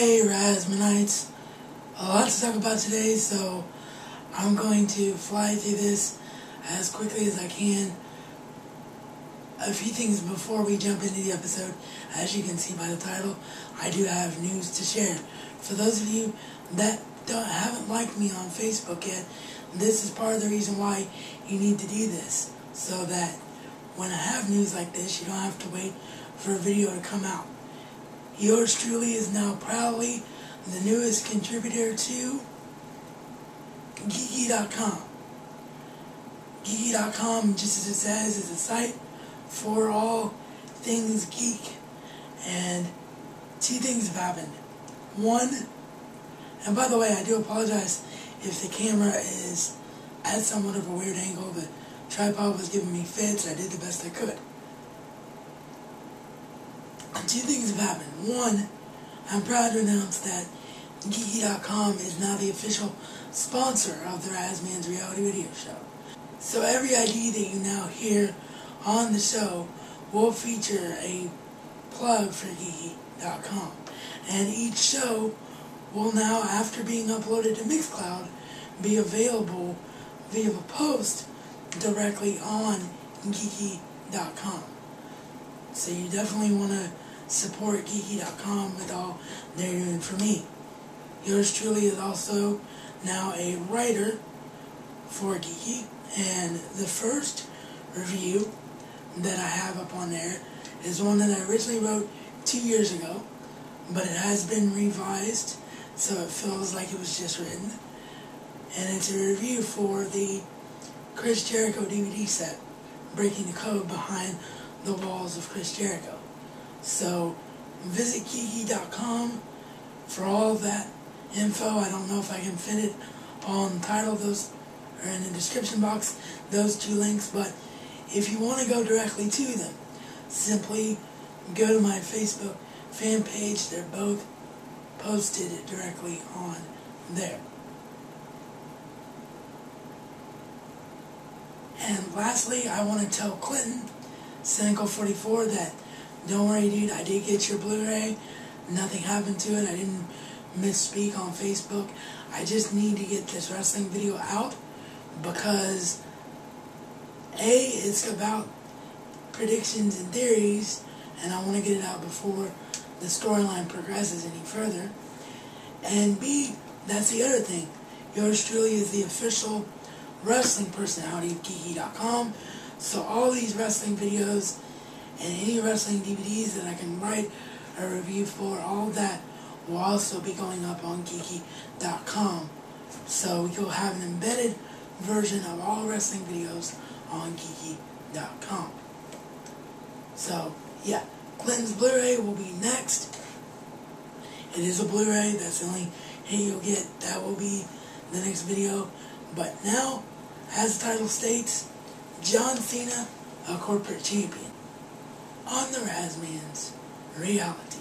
Hey Razmanites, a lot to talk about today, so I'm going to fly through this as quickly as I can. A few things before we jump into the episode. As you can see by the title, I do have news to share. For those of you that haven't liked me on Facebook yet, this is part of the reason why you need to do this, so that when I have news like this, you don't have to wait for a video to come out. Yours truly is now proudly the newest contributor to Geeky.com. Geeky.com, just as it says, is a site for all things geek. And two things have happened. One, and by the way, I do apologize if the camera is at somewhat of a weird angle. The tripod was giving me fits. I did the best I could. Two things have happened. One, I'm proud to announce that Geeky.com is now the official sponsor of the Razman's reality video show. So every ID that you now hear on the show will feature a plug for Geeky.com. And each show will now, after being uploaded to Mixcloud, be available via a post directly on Geeky.com. So you definitely want to support Geeky.com with all they're doing for me. Yours truly is also now a writer for Geeky, and the first review that I have up on there is one that I originally wrote 2 years ago, but it has been revised, so it feels like it was just written. And it's a review for the Chris Jericho DVD set, Breaking the Code Behind the Walls of Chris Jericho. So visit Geeky.com for all of that info. I don't know if I can fit it all in the title. Those are in the description box, those two links. But if you want to go directly to them, simply go to my Facebook fan page. They're both posted directly on there. And lastly, I want to tell Clinton, Cynical44, that don't worry, dude, I did get your Blu-ray. Nothing happened to it. I didn't misspeak on Facebook. I just need to get this wrestling video out because A, it's about predictions and theories, and I want to get it out before the storyline progresses any further. And B, that's the other thing. Yours truly is the official wrestling personality of Geeky.com. So all these wrestling videos and any wrestling DVDs that I can write a review for, all that will also be going up on Geeky.com. So you'll have an embedded version of all wrestling videos on Geeky.com. So, yeah, Clinton's Blu-ray will be next. It is a Blu-ray. That's the only hint you'll get. That will be the next video. But now, as the title states, John Cena, a corporate champion, on the Razman's reality.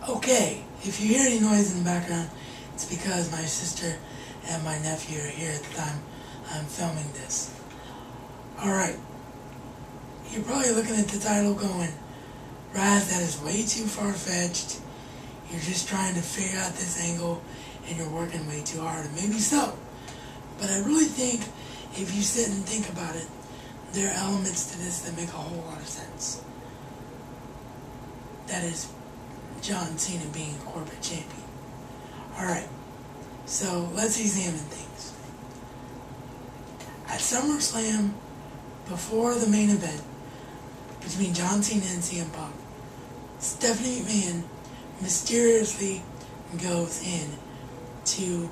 Okay, if you hear any noise in the background, it's because my sister and my nephew are here at the time I'm filming this. Alright, you're probably looking at the title going, Raz, that is way too far-fetched. You're just trying to figure out this angle and you're working way too hard. And maybe so. But I really think if you sit and think about it, there are elements to this that make a whole lot of sense. That is John Cena being a corporate champion. Alright, so let's examine things. At SummerSlam, before the main event between John Cena and CM Punk, Stephanie McMahon mysteriously goes in to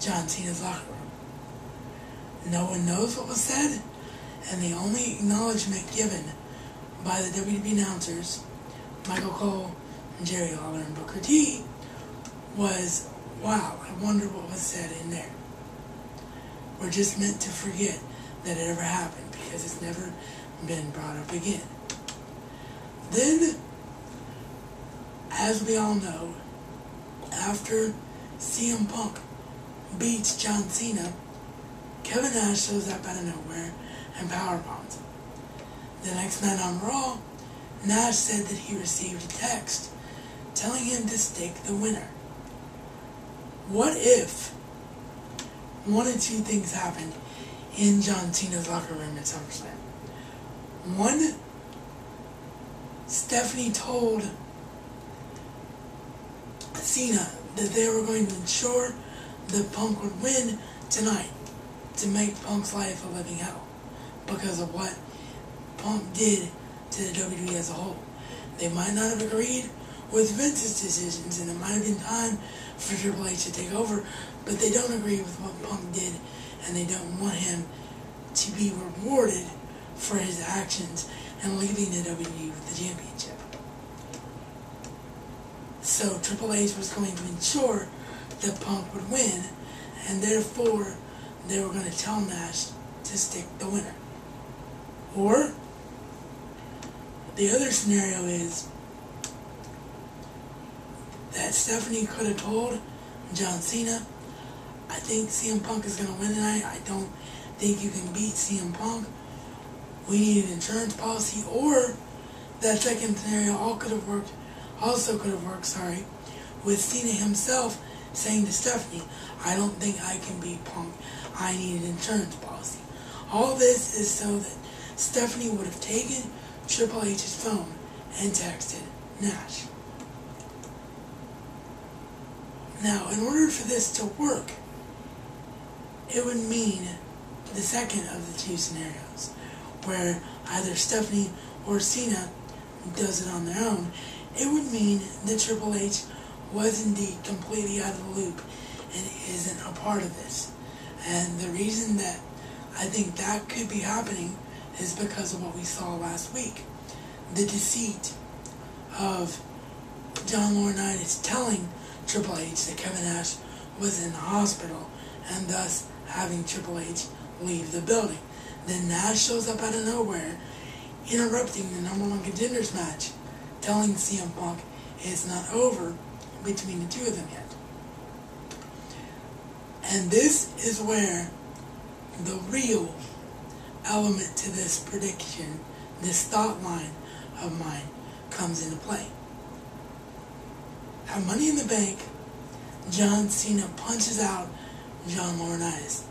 John Cena's locker room. No one knows what was said, and the only acknowledgement given by the WWE announcers, Michael Cole, and Jerry Lawler, and Booker T, was, wow, I wonder what was said in there. We're just meant to forget that it ever happened because it's never been brought up again. Then, as we all know, after CM Punk beats John Cena, Kevin Nash shows up out of nowhere and powerbombs him. The next night on Raw, Nash said that he received a text telling him to stake the winner. What if one of two things happened in John Cena's locker room at SummerSlam? One, Stephanie told Cena that they were going to ensure that Punk would win tonight to make Punk's life a living hell because of what Punk did to the WWE as a whole. They might not have agreed with Vince's decisions, and it might have been time for Triple H to take over, but they don't agree with what Punk did, and they don't want him to be rewarded for his actions and leaving the WWE with the championship. So Triple H was going to ensure that Punk would win, and therefore they were going to tell Nash to stick the winner. Or the other scenario is that Stephanie could have told John Cena, I think CM Punk is going to win tonight. I don't think you can beat CM Punk. We need an insurance policy. Or that second scenario also could have worked, with Cena himself saying to Stephanie, I don't think I can beat Punk. I need an insurance policy. All this is so that Stephanie would have taken Triple H's phone and texted Nash. Now, in order for this to work, it would mean the second of the two scenarios, where either Stephanie or Cena does it on their own. It would mean that Triple H was indeed completely out of the loop and isn't a part of this. And the reason that I think that could be happening is because of what we saw last week. The deceit of John Laurinaitis telling Triple H that Kevin Nash was in the hospital and thus having Triple H leave the building. Then Nash shows up out of nowhere, interrupting the number one contenders match, telling CM Punk it's not over between the two of them yet. And this is where the real element to this prediction, this thought line of mine, comes into play. At Money in the Bank, John Cena punches out John Laurinaitis,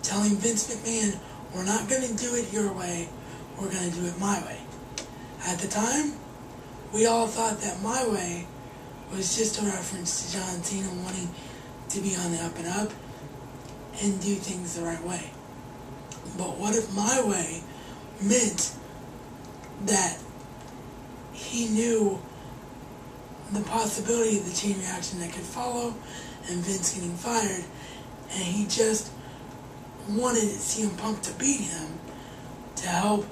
telling Vince McMahon, we're not going to do it your way, we're going to do it my way. At the time, we all thought that my way was just a reference to John Cena wanting to be on the up and up and do things the right way. But what if my way meant that he knew the possibility of the chain reaction that could follow and Vince getting fired, and he just wanted CM Punk to beat him to help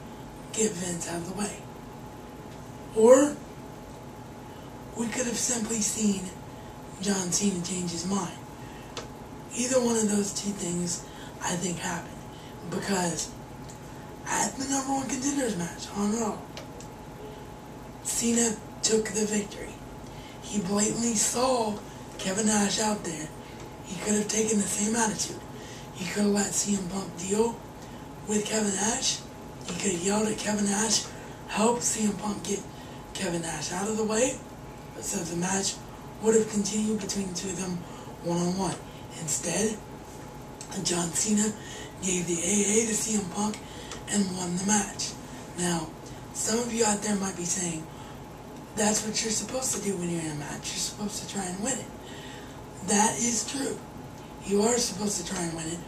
get Vince out of the way? Or we could have simply seen John Cena change his mind. Either one of those two things, I think, happened. Because at the number one contenders match on Raw, Cena took the victory. He blatantly saw Kevin Nash out there. He could have taken the same attitude. He could have let CM Punk deal with Kevin Nash. He could have yelled at Kevin Nash, help CM Punk get Kevin Nash out of the way, so the match would have continued between the two of them one-on-one. Instead, John Cena gave the AA to CM Punk and won the match. Now, some of you out there might be saying, that's what you're supposed to do when you're in a match. You're supposed to try and win it. That is true. You are supposed to try and win it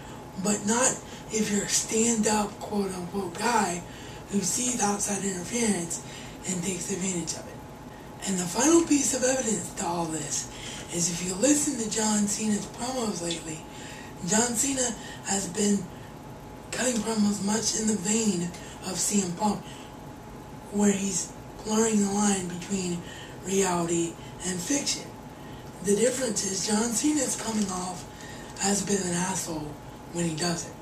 but not if you're a stand-up, quote-unquote guy who sees outside interference and takes advantage of it. And the final piece of evidence to all this is if you listen to John Cena's promos lately, John Cena has been cutting promos much in the vein of CM Punk, where he's blurring the line between reality and fiction. The difference is John Cena's coming off as a bit of an asshole when he does it.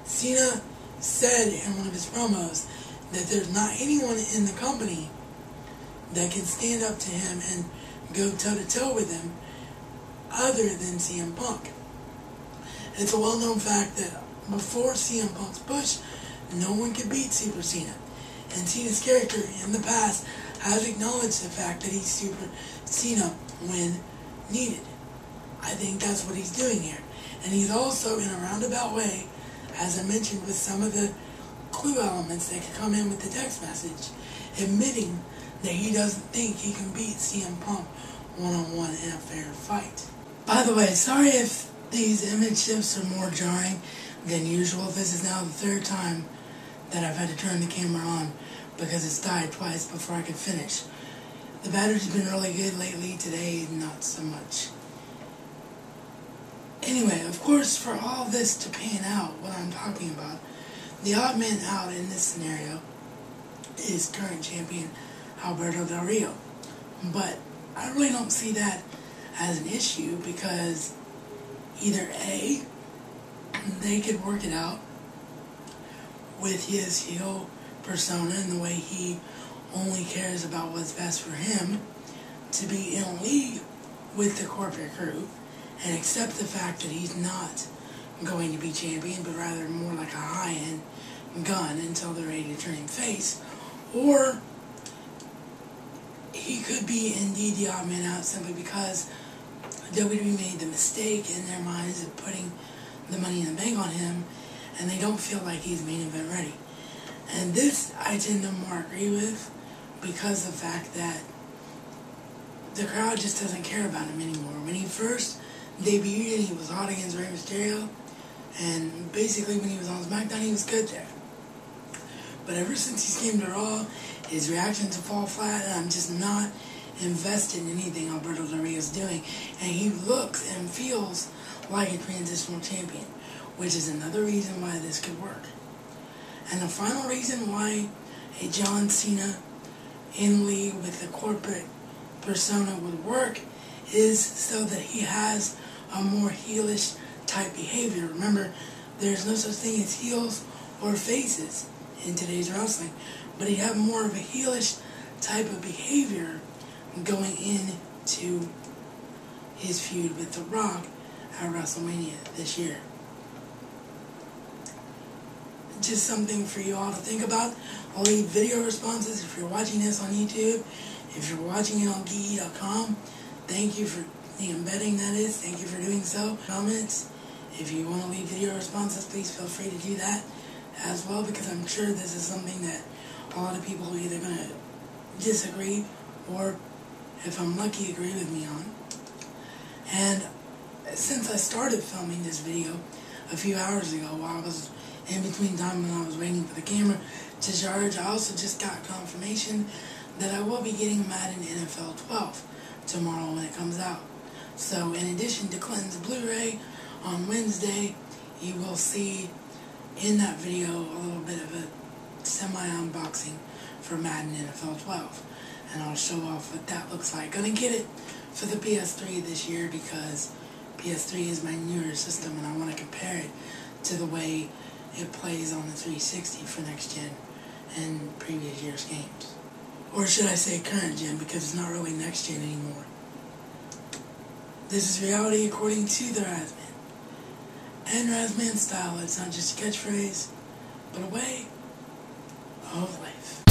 Cena said in one of his promos that there's not anyone in the company that can stand up to him and go toe-to-toe with him other than CM Punk. It's a well-known fact that before CM Punk's push, no one could beat Super Cena. And Cena's character in the past has acknowledged the fact that he's Super Cena when needed. I think that's what he's doing here. And he's also, in a roundabout way, as I mentioned with some of the clue elements that could come in with the text message, admitting that he doesn't think he can beat CM Punk one-on-one in a fair fight. By the way, sorry if these image shifts are more jarring than usual. This is now the third time that I've had to turn the camera on because it's died twice before I could finish. The battery's been really good lately. Today, not so much. Anyway, of course, for all this to pan out, what I'm talking about, the odd man out in this scenario is current champion Alberto Del Rio. But I really don't see that as an issue because either A, they could work it out with his heel persona and the way he only cares about what's best for him to be in league with the corporate crew and accept the fact that he's not going to be champion, but rather more like a high-end gun until they're ready to turn him face. Or he could be indeed the odd man out simply because WWE made the mistake in their minds of putting the Money in the Bank on him, and they don't feel like he's main event ready. And this I tend to more agree with because of the fact that the crowd just doesn't care about him anymore. When he first debuted and he was hot against Rey Mysterio, and basically when he was on SmackDown he was good there. But ever since he came to Raw, his reactions have fallen flat, and I'm just not invested in anything Alberto Del Rio is doing. And he looks and feels like a transitional champion, which is another reason why this could work. And the final reason why a John Cena in league with the corporate persona would work is so that he has a more heelish type behavior. Remember, there's no such thing as heels or faces in today's wrestling, but he'd have more of a heelish type of behavior going into his feud with The Rock at WrestleMania this year. Just something for you all to think about. I'll leave video responses if you're watching this on YouTube. If you're watching it on geeky.com, thank you for the embedding, that is. Thank you for doing so. Comments. If you want to leave video responses, please feel free to do that as well, because I'm sure this is something that a lot of people are either going to disagree or, if I'm lucky, agree with me on. And since I started filming this video a few hours ago, while I was in between time when I was waiting for the camera to charge, I also just got confirmation that I will be getting Madden NFL 12 tomorrow when it comes out. So in addition to Clinton's Blu-ray on Wednesday, you will see in that video a little bit of a semi-unboxing for Madden NFL 12. And I'll show off what that looks like. Gonna get it for the PS3 this year because PS3 is my newer system and I want to compare it to the way it plays on the 360 for next gen and previous year's games. Or should I say current gen, because it's not really next gen anymore. This is reality according to the Razman. And Razman style, it's not just a catchphrase, but a way of life.